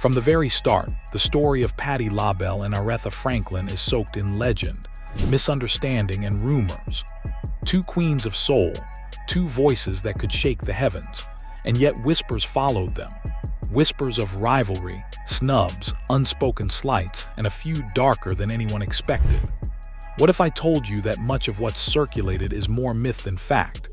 From the very start, the story of Patti LaBelle and Aretha Franklin is soaked in legend, misunderstanding, and rumors. Two queens of soul, two voices that could shake the heavens, and yet whispers followed them. Whispers of rivalry, snubs, unspoken slights, and a feud darker than anyone expected. What if I told you that much of what's circulated is more myth than fact?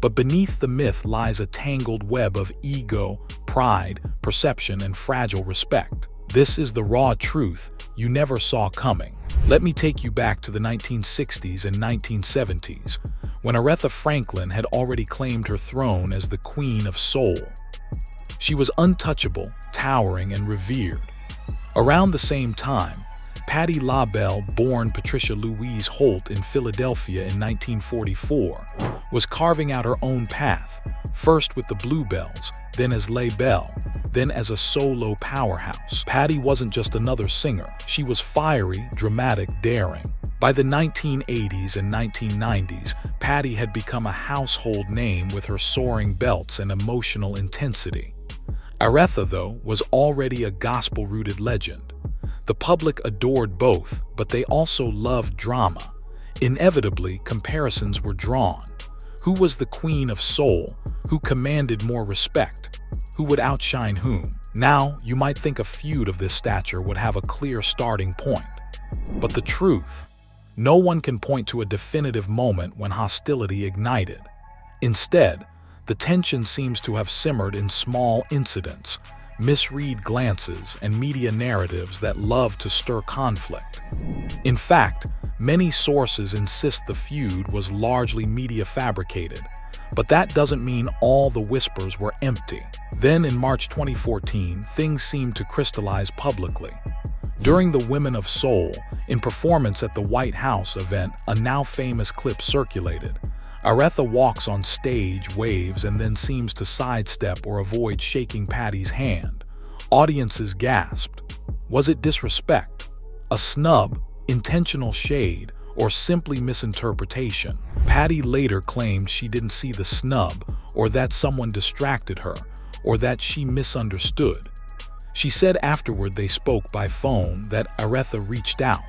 But beneath the myth lies a tangled web of ego, pride, perception, and fragile respect. This is the raw truth you never saw coming. Let me take you back to the 1960s and 1970s, when Aretha Franklin had already claimed her throne as the Queen of Soul. She was untouchable, towering, and revered. Around the same time, Patti LaBelle, born Patricia Louise Holt in Philadelphia in 1944, was carving out her own path, first with the Bluebells, then as LaBelle, then as a solo powerhouse. Patti wasn't just another singer. She was fiery, dramatic, daring. By the 1980s and 1990s, Patti had become a household name with her soaring belts and emotional intensity. Aretha, though, was already a gospel-rooted legend. The public adored both, but they also loved drama. Inevitably, comparisons were drawn. Who was the Queen of Soul? Who commanded more respect? Who would outshine whom? Now, you might think a feud of this stature would have a clear starting point. But the truth, no one can point to a definitive moment when hostility ignited. Instead, the tension seems to have simmered in small incidents, misread glances, and media narratives that love to stir conflict. In fact, many sources insist the feud was largely media fabricated, but that doesn't mean all the whispers were empty. Then in March 2014, things seemed to crystallize publicly. During the Women of Soul, in performance at the White House event, a now famous clip circulated. Aretha walks on stage, waves, and then seems to sidestep or avoid shaking Patti's hand. Audiences gasped. Was it disrespect? A snub? Intentional shade? Or simply misinterpretation? Patti later claimed she didn't see the snub, or that someone distracted her, or that she misunderstood. She said afterward they spoke by phone, that Aretha reached out.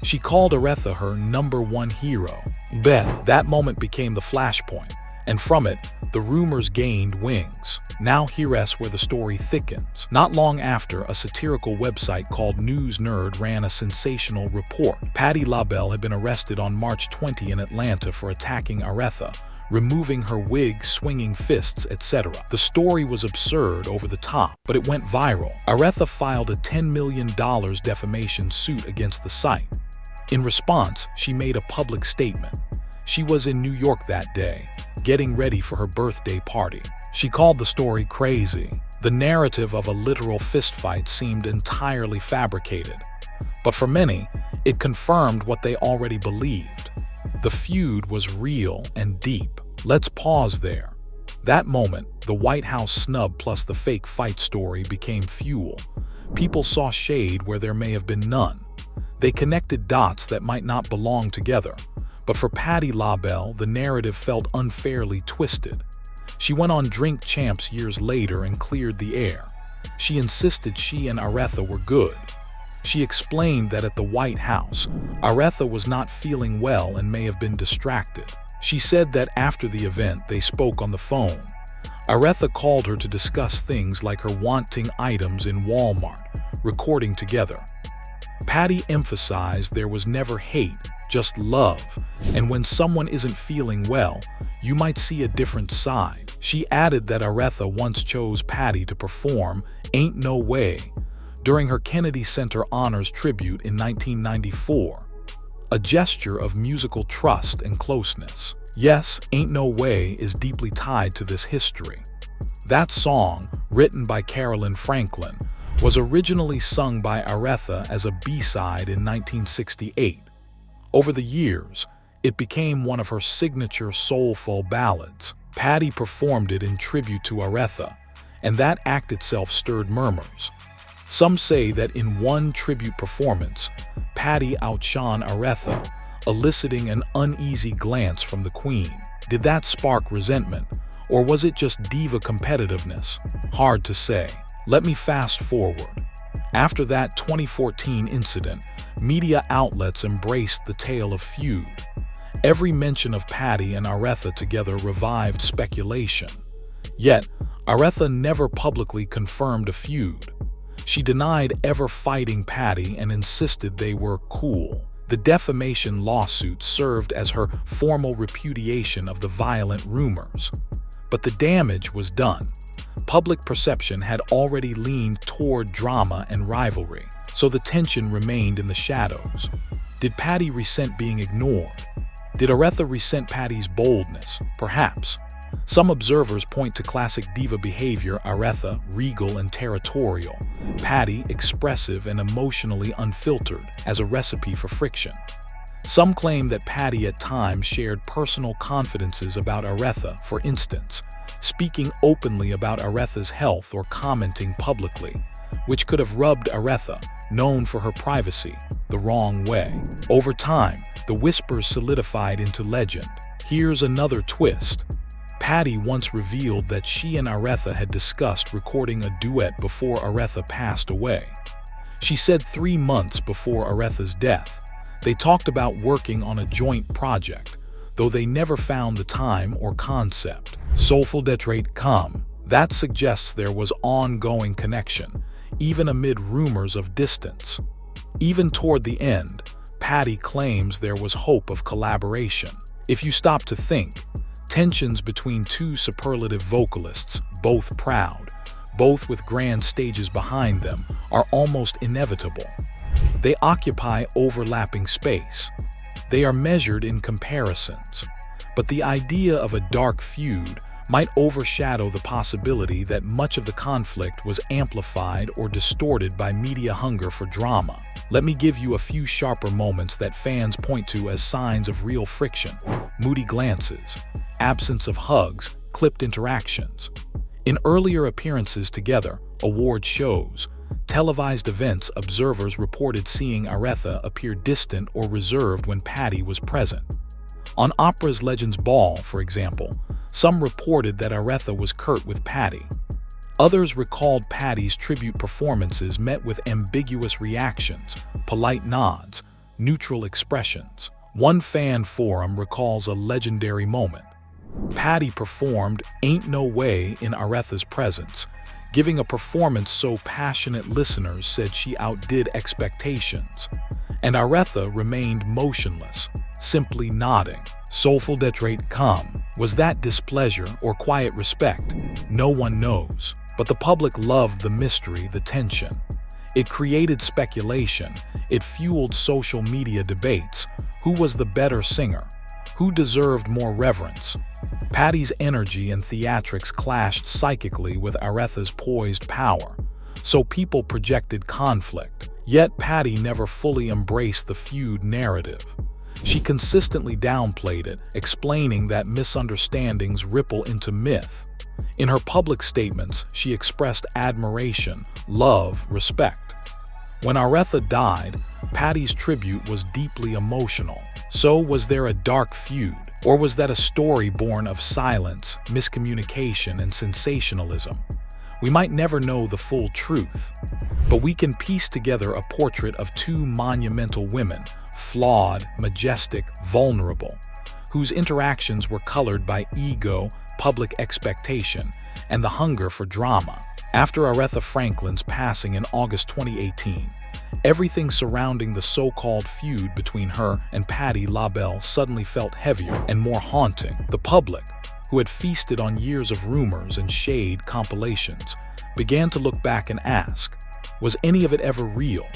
She called Aretha her #1 hero. That moment became the flashpoint, and from it, the rumors gained wings. Now here's where the story thickens. Not long after, a satirical website called News Nerd ran a sensational report. Patti LaBelle had been arrested on March 20 in Atlanta for attacking Aretha, removing her wig, swinging fists, etc. The story was absurd, over the top, but it went viral. Aretha filed a $10 million defamation suit against the site. In response, she made a public statement. She was in New York that day, getting ready for her birthday party. She called the story crazy. The narrative of a literal fistfight seemed entirely fabricated. But for many, it confirmed what they already believed. The feud was real and deep. Let's pause there. That moment, the White House snub plus the fake fight story became fuel. People saw shade where there may have been none. They connected dots that might not belong together. But for Patti LaBelle, the narrative felt unfairly twisted. She went on Drink Champs years later and cleared the air. She insisted she and Aretha were good. She explained that at the White House, Aretha was not feeling well and may have been distracted. She said that after the event, they spoke on the phone. Aretha called her to discuss things like her wanting items in Walmart, recording together. Patti emphasized there was never hate, just love, and when someone isn't feeling well, you might see a different side. She added that Aretha once chose Patti to perform Ain't No Way during her Kennedy Center Honors tribute in 1994, a gesture of musical trust and closeness. Yes, Ain't No Way is deeply tied to this history. That song, written by Carolyn Franklin, was originally sung by Aretha as a B-side in 1968. Over the years, it became one of her signature soulful ballads. Patti performed it in tribute to Aretha, and that act itself stirred murmurs. Some say that in one tribute performance, Patti outshone Aretha, eliciting an uneasy glance from the Queen. Did that spark resentment, or was it just diva competitiveness? Hard to say. Let me fast forward. After that 2014 incident, media outlets embraced the tale of Feud. Every mention of Patti and Aretha together revived speculation. Yet, Aretha never publicly confirmed a feud. She denied ever fighting Patti and insisted they were cool. The defamation lawsuit served as her formal repudiation of the violent rumors. But the damage was done. Public perception had already leaned toward drama and rivalry, so the tension remained in the shadows. Did Patti resent being ignored? Did Aretha resent Patti's boldness? Perhaps. Some observers point to classic diva behavior: Aretha, regal and territorial; Patti, expressive and emotionally unfiltered, as a recipe for friction. Some claim that Patti at times shared personal confidences about Aretha, for instance, speaking openly about Aretha's health or commenting publicly, which could have rubbed Aretha, known for her privacy, the wrong way. Over time, the whispers solidified into legend. Here's another twist. Patti once revealed that she and Aretha had discussed recording a duet before Aretha passed away. She said 3 months before Aretha's death, they talked about working on a joint project, though they never found the time or concept. Soulful detrate come. That suggests there was ongoing connection, even amid rumors of distance. Even toward the end, Patti claims there was hope of collaboration. If you stop to think, tensions between two superlative vocalists, both proud, both with grand stages behind them, are almost inevitable. They occupy overlapping space. They are measured in comparisons. But the idea of a dark feud might overshadow the possibility that much of the conflict was amplified or distorted by media hunger for drama. Let me give you a few sharper moments that fans point to as signs of real friction: moody glances, absence of hugs, clipped interactions. In earlier appearances together, award shows, televised events, observers reported seeing Aretha appear distant or reserved when Patti was present. On Opera's Legends Ball, for example, some reported that Aretha was curt with Patti. Others recalled Patti's tribute performances met with ambiguous reactions, polite nods, neutral expressions. One fan forum recalls a legendary moment. Patti performed "Ain't No Way" in Aretha's presence, giving a performance so passionate listeners said she outdid expectations. And Aretha remained motionless, simply nodding. Soulful detrate come. Was that displeasure or quiet respect? No one knows. But the public loved the mystery, the tension. It created speculation. It fueled social media debates. Who was the better singer? Who deserved more reverence? Patti's energy and theatrics clashed psychically with Aretha's poised power, so people projected conflict. Yet Patti never fully embraced the feud narrative. She consistently downplayed it, explaining that misunderstandings ripple into myth. In her public statements, she expressed admiration, love, respect. When Aretha died, Patti's tribute was deeply emotional. So was there a dark feud? Or was that a story born of silence, miscommunication, and sensationalism? We might never know the full truth, but we can piece together a portrait of two monumental women, flawed, majestic, vulnerable, whose interactions were colored by ego, public expectation, and the hunger for drama. After Aretha Franklin's passing in August 2018, everything surrounding the so-called feud between her and Patti LaBelle suddenly felt heavier and more haunting. The public, who had feasted on years of rumors and shade compilations, began to look back and ask, was any of it ever real?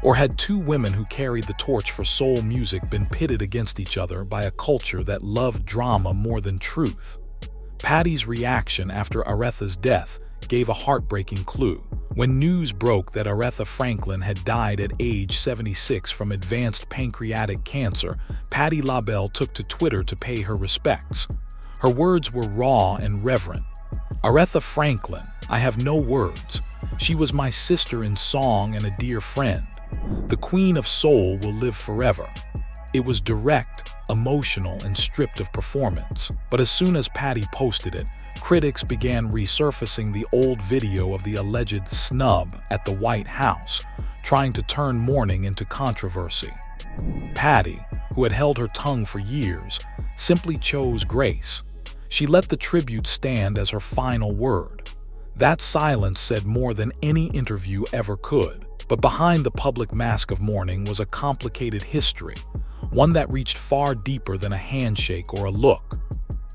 Or had two women who carried the torch for soul music been pitted against each other by a culture that loved drama more than truth? Patti's reaction after Aretha's death gave a heartbreaking clue. When news broke that Aretha Franklin had died at age 76 from advanced pancreatic cancer, Patti LaBelle took to Twitter to pay her respects. Her words were raw and reverent. "Aretha Franklin, I have no words. She was my sister in song and a dear friend. The Queen of Soul will live forever." It was direct, emotional, and stripped of performance. But as soon as Patti posted it, critics critics began resurfacing the old video of the alleged snub at the White House, trying to turn mourning into controversy. Patti, who had held her tongue for years, simply chose grace. She let the tribute stand as her final word. That silence said more than any interview ever could. But behind the public mask of mourning was a complicated history, one that reached far deeper than a handshake or a look.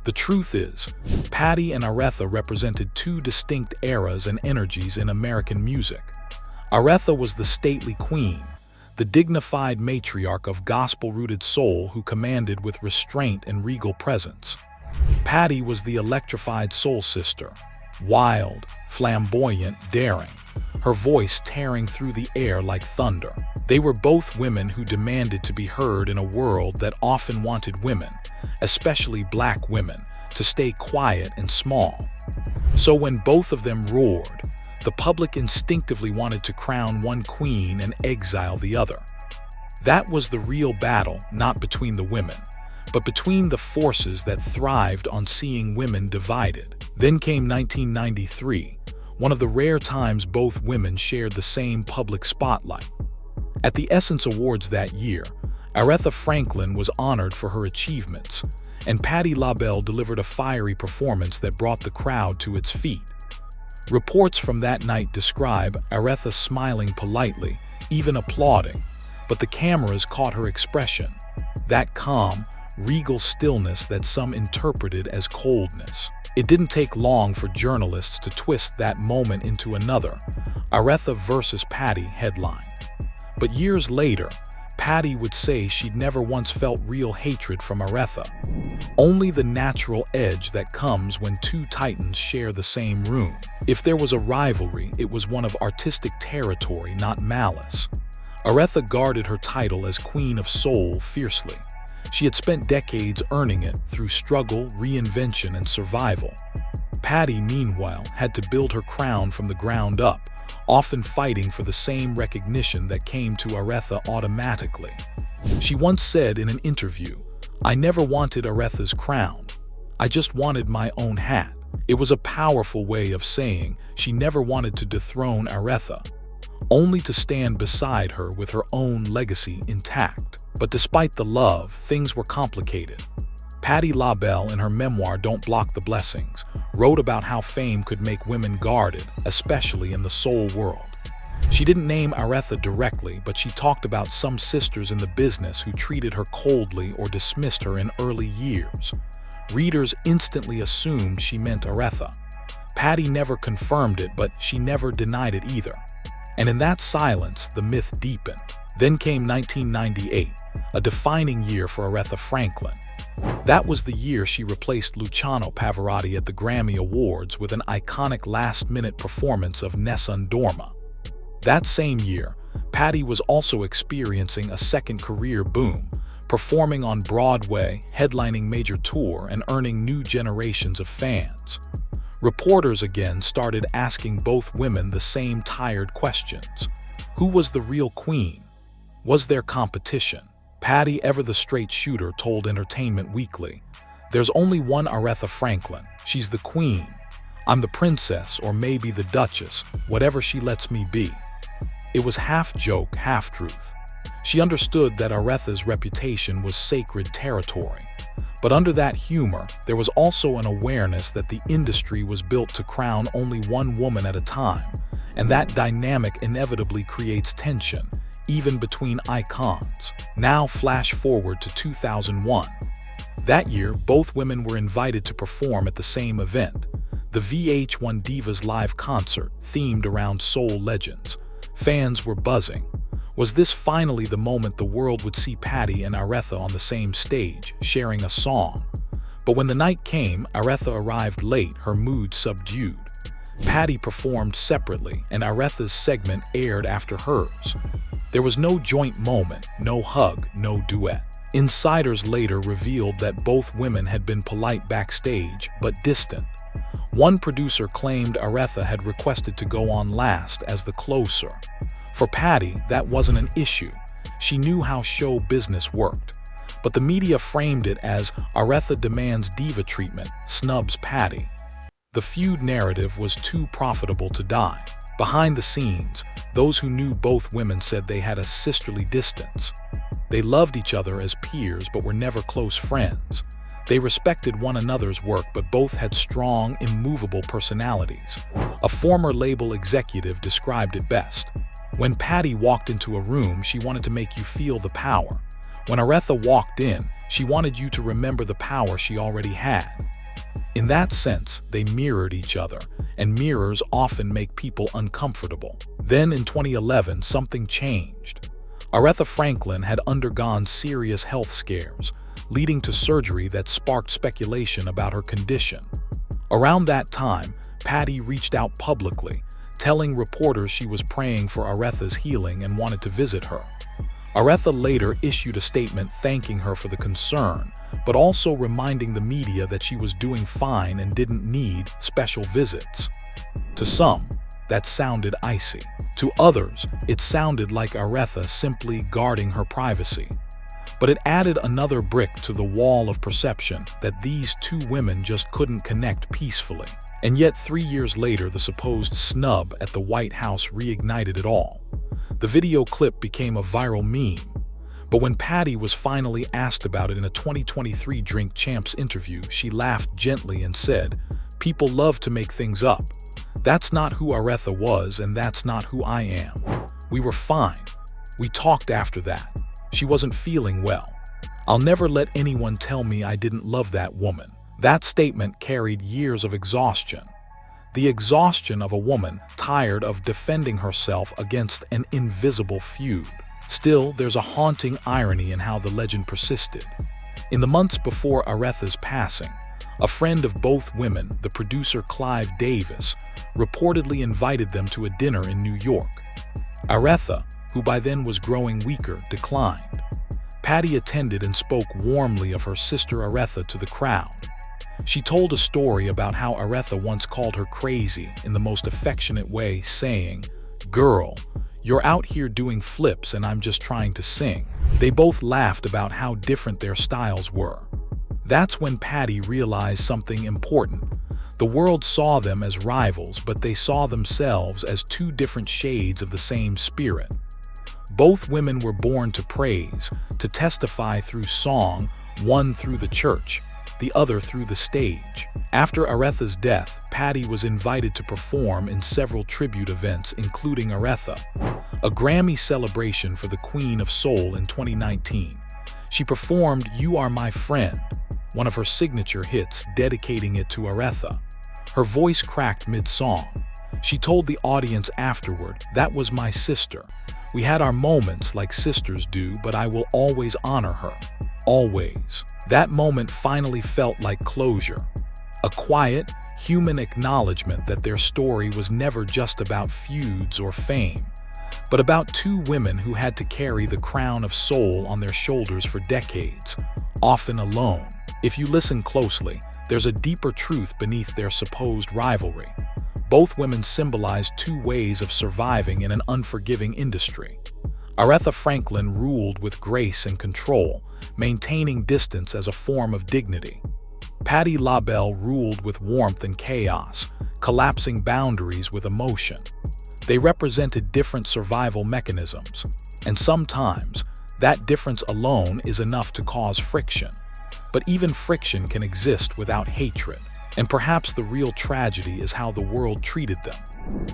The truth is, Patti and Aretha represented two distinct eras and energies in American music. Aretha was the stately queen, the dignified matriarch of gospel-rooted soul who commanded with restraint and regal presence. Patti was the electrified soul sister, wild, flamboyant, daring, her voice tearing through the air like thunder. They were both women who demanded to be heard in a world that often wanted women, especially black women, to stay quiet and small. So when both of them roared, the public instinctively wanted to crown one queen and exile the other. That was the real battle, not between the women, but between the forces that thrived on seeing women divided. Then came 1993, one of the rare times both women shared the same public spotlight. At the Essence Awards that year, Aretha Franklin was honored for her achievements, and Patti LaBelle delivered a fiery performance that brought the crowd to its feet. Reports from that night describe Aretha smiling politely, even applauding, but the cameras caught her expression, that calm, regal stillness that some interpreted as coldness. It didn't take long for journalists to twist that moment into another Aretha versus Patti headline. But years later, Patti would say she'd never once felt real hatred from Aretha, only the natural edge that comes when two titans share the same room. If there was a rivalry, it was one of artistic territory, not malice. Aretha guarded her title as Queen of Soul fiercely. She had spent decades earning it through struggle, reinvention, and survival. Patti, meanwhile, had to build her crown from the ground up, often fighting for the same recognition that came to Aretha automatically. She once said in an interview, "I never wanted Aretha's crown. I just wanted my own hat." It was a powerful way of saying she never wanted to dethrone Aretha, only to stand beside her with her own legacy intact. But despite the love, things were complicated. Patti LaBelle, in her memoir Don't Block the Blessings, wrote about how fame could make women guarded, especially in the soul world. She didn't name Aretha directly, but she talked about some sisters in the business who treated her coldly or dismissed her in early years. Readers instantly assumed she meant Aretha. Patti never confirmed it, but she never denied it either. And in that silence, the myth deepened. Then came 1998, a defining year for Aretha Franklin. That was the year she replaced Luciano Pavarotti at the Grammy Awards with an iconic last-minute performance of Nessun Dorma. That same year, Patti was also experiencing a second career boom, performing on Broadway, headlining major tour, and earning new generations of fans. Reporters again started asking both women the same tired questions. Who was the real queen? Was there competition? Patti, ever the straight shooter, told Entertainment Weekly, "There's only one Aretha Franklin. She's the queen. I'm the princess, or maybe the duchess, whatever she lets me be." It was half joke, half truth. She understood that Aretha's reputation was sacred territory. But under that humor, there was also an awareness that the industry was built to crown only one woman at a time, and that dynamic inevitably creates tension, even between icons. Now flash forward to 2001. That year, both women were invited to perform at the same event, the VH1 Divas live concert themed around soul legends. Fans were buzzing. Was this finally the moment the world would see Patti and Aretha on the same stage, sharing a song? But when the night came, Aretha arrived late, her mood subdued. Patti performed separately, and Aretha's segment aired after hers. There was no joint moment, no hug, no duet. Insiders later revealed that both women had been polite backstage, but distant. One producer claimed Aretha had requested to go on last as the closer. For Patti, that wasn't an issue. She knew how show business worked. But the media framed it as Aretha demands diva treatment, snubs Patti. The feud narrative was too profitable to die. Behind the scenes, those who knew both women said they had a sisterly distance. They loved each other as peers but were never close friends. They respected one another's work but both had strong, immovable personalities. A former label executive described it best. When Patti walked into a room, she wanted to make you feel the power. When Aretha walked in, she wanted you to remember the power she already had. In that sense, they mirrored each other, and mirrors often make people uncomfortable. Then in 2011, something changed. Aretha Franklin had undergone serious health scares, leading to surgery that sparked speculation about her condition. Around that time, Patti reached out publicly, telling reporters she was praying for Aretha's healing and wanted to visit her. Aretha later issued a statement thanking her for the concern, but also reminding the media that she was doing fine and didn't need special visits. To some, that sounded icy. To others, it sounded like Aretha simply guarding her privacy. But it added another brick to the wall of perception that these two women just couldn't connect peacefully. And yet 3 years later, the supposed snub at the White House reignited it all. The video clip became a viral meme. But when Patti was finally asked about it in a 2023 Drink Champs interview, she laughed gently and said, "People love to make things up. That's not who Aretha was, and that's not who I am. We were fine. We talked after that. She wasn't feeling well. I'll never let anyone tell me I didn't love that woman." That statement carried years of exhaustion. The exhaustion of a woman tired of defending herself against an invisible feud. Still, there's a haunting irony in how the legend persisted. In the months before Aretha's passing, a friend of both women, the producer Clive Davis, reportedly invited them to a dinner in New York. Aretha, who by then was growing weaker, declined. Patti attended and spoke warmly of her sister Aretha to the crowd. She told a story about how Aretha once called her crazy in the most affectionate way, saying, "Girl, you're out here doing flips and I'm just trying to sing." They both laughed about how different their styles were. That's when Patti realized something important. The world saw them as rivals, but they saw themselves as two different shades of the same spirit. Both women were born to praise, to testify through song, one through the church, the other through the stage. After Aretha's death, Patti was invited to perform in several tribute events, including Aretha, a Grammy celebration for the Queen of Soul in 2019. She performed "You Are My Friend," one of her signature hits, dedicating it to Aretha. Her voice cracked mid-song. She told the audience afterward, "That was my sister. We had our moments like sisters do, but I will always honor her. Always." That moment finally felt like closure. A quiet, human acknowledgement that their story was never just about feuds or fame, but about two women who had to carry the crown of soul on their shoulders for decades, often alone. If you listen closely, there's a deeper truth beneath their supposed rivalry. Both women symbolize two ways of surviving in an unforgiving industry. Aretha Franklin ruled with grace and control, maintaining distance as a form of dignity. Patti LaBelle ruled with warmth and chaos, collapsing boundaries with emotion. They represented different survival mechanisms, and sometimes that difference alone is enough to cause friction. But even friction can exist without hatred, and perhaps the real tragedy is how the world treated them.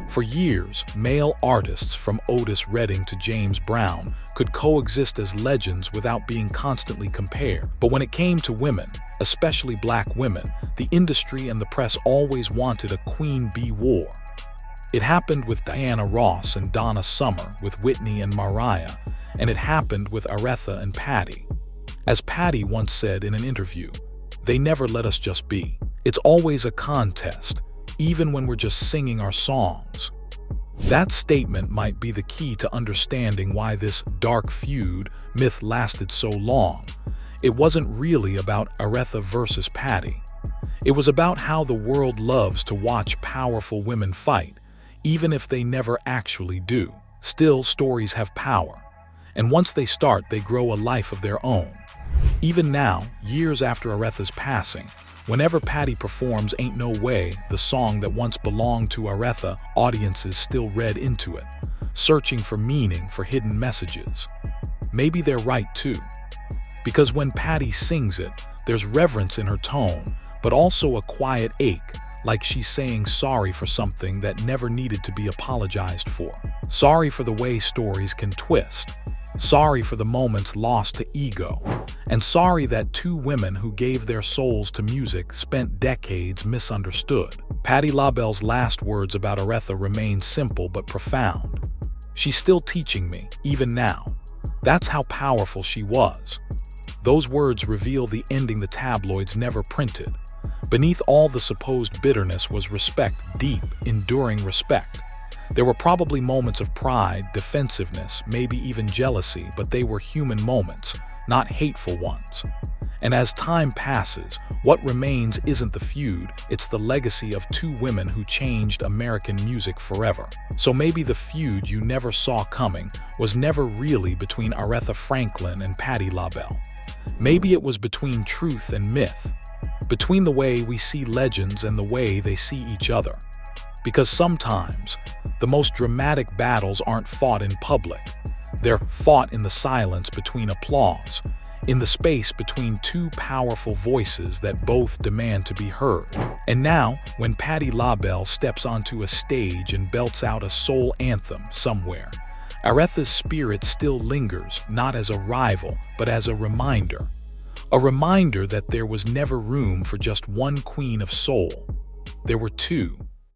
For years, male artists from Otis Redding to James Brown could coexist as legends without being constantly compared. But when it came to women, especially black women, the industry and the press always wanted a queen bee war. It happened with Diana Ross and Donna Summer, with Whitney and Mariah, and it happened with Aretha and Patti. As Patti once said in an interview, "They never let us just be. It's always a contest, even when we're just singing our songs." That statement might be the key to understanding why this dark feud myth lasted so long. It wasn't really about Aretha versus Patti. It was about how the world loves to watch powerful women fight, even if they never actually do. Still, stories have power, and once they start, they grow a life of their own. Even now, years after Aretha's passing, Whenever Patti performs Ain't No Way, the song that once belonged to Aretha, audiences still read into it, searching for meaning, for hidden messages. Maybe they're right too. Because when Patti sings it, there's reverence in her tone, but also a quiet ache, like she's saying sorry for something that never needed to be apologized for. Sorry for the way stories can twist. Sorry for the moments lost to ego. And sorry that two women who gave their souls to music spent decades misunderstood. Patti LaBelle's last words about Aretha remain simple but profound. She's still teaching me, even now. That's how powerful she was. Those words reveal the ending the tabloids never printed. Beneath all the supposed bitterness was respect, deep, enduring respect. There were probably moments of pride, defensiveness, maybe even jealousy, but they were human moments, not hateful ones. And as time passes, what remains isn't the feud, it's the legacy of two women who changed American music forever. So maybe the feud you never saw coming was never really between Aretha Franklin and Patti LaBelle. Maybe it was between truth and myth, between the way we see legends and the way they see each other. Because sometimes, the most dramatic battles aren't fought in public. They're fought in the silence between applause, in the space between two powerful voices that both demand to be heard. And now, when Patti LaBelle steps onto a stage and belts out a soul anthem somewhere, Aretha's spirit still lingers, not as a rival, but as a reminder. A reminder that there was never room for just one queen of soul. There were two.